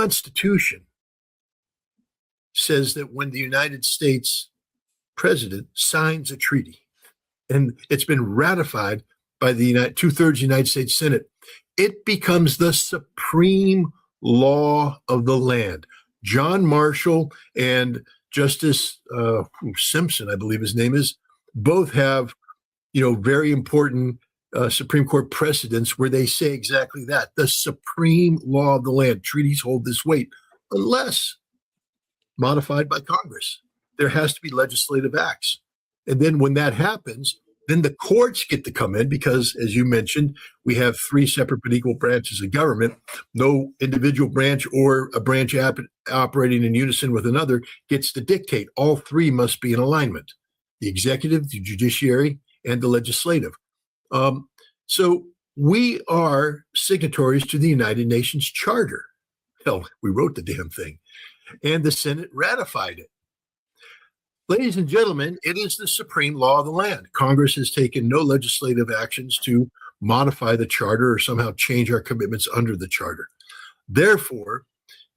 Constitution says that when the United States president signs a treaty and it's been ratified by the two-thirds United States Senate, it becomes the supreme law of the land. John Marshall and Justice Simpson, I believe his name is, both have, very important Supreme Court precedents where they say exactly that. The supreme law of the land. Treaties hold this weight unless modified by Congress. There has to be legislative acts. And then when that happens, then the courts get to come in because, as you mentioned, we have three separate but equal branches of government. No individual branch or a branch operating in unison with another gets to dictate. All three must be in alignment: the executive, the judiciary, and the legislative. So we are signatories to the United Nations Charter. Hell, we wrote the damn thing. And the Senate ratified it. Ladies and gentlemen, it is the supreme law of the land. Congress has taken no legislative actions to modify the charter or somehow change our commitments under the charter. Therefore,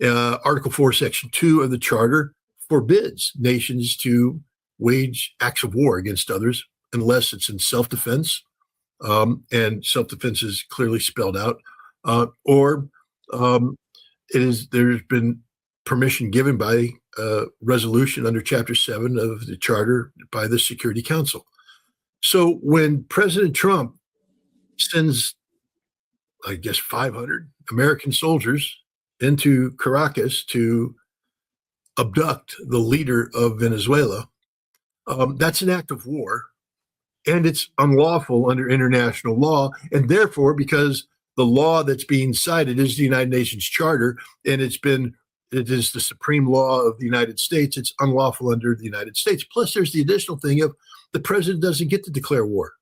Article 4, Section 2 of the charter forbids nations to wage acts of war against others unless it's in self-defense, and self-defense is clearly spelled out, or there's been permission given by resolution under Chapter 7 of the Charter by the Security Council. So when President Trump sends, I guess, 500 American soldiers into Caracas to abduct the leader of Venezuela, that's an act of war, and it's unlawful under international law. And therefore, because the law that's being cited is the United Nations Charter, and it is the supreme law of the United States, it's unlawful under the United States. Plus, there's the additional thing of the president doesn't get to declare war.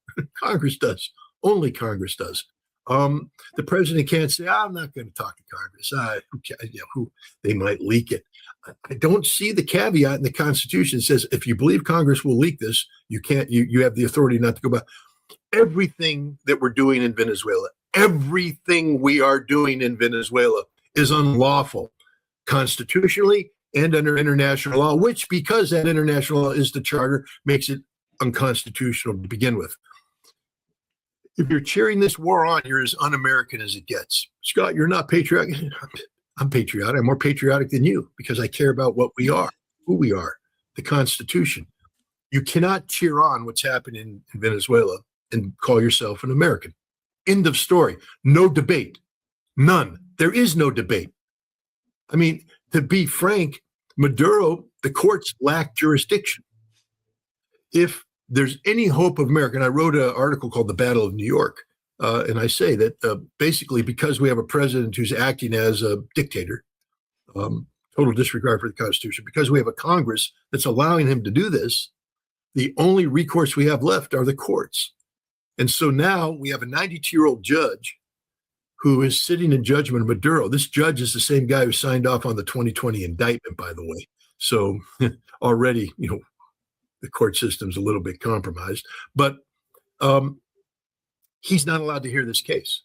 Congress does. Only Congress does. The president can't say, I'm not going to talk to Congress. They might leak it. I don't see the caveat in the Constitution that says if you believe Congress will leak this, you can't. You have the authority not to go back. Everything that we're doing in Venezuela, everything we are doing in Venezuela is unlawful constitutionally and under international law, which, because that international law is the charter, makes it unconstitutional to begin with. If you're cheering this war on, you're as un-American as it gets. Scott, you're not patriotic. I'm patriotic. I'm more patriotic than you because I care about what we are, who we are, the Constitution. You cannot cheer on what's happening in Venezuela and call yourself an American. End of story. No debate. None. There is no debate. I mean, to be frank, Maduro, the courts lack jurisdiction. If there's any hope of America, and I wrote an article called The Battle of New York, and I say that basically because we have a president who's acting as a dictator, total disregard for the Constitution, because we have a Congress that's allowing him to do this, the only recourse we have left are the courts. And so now we have a 92-year-old judge who is sitting in judgment of Maduro. This judge is the same guy who signed off on the 2020 indictment, by the way. So already, the court system's a little bit compromised. But he's not allowed to hear this case.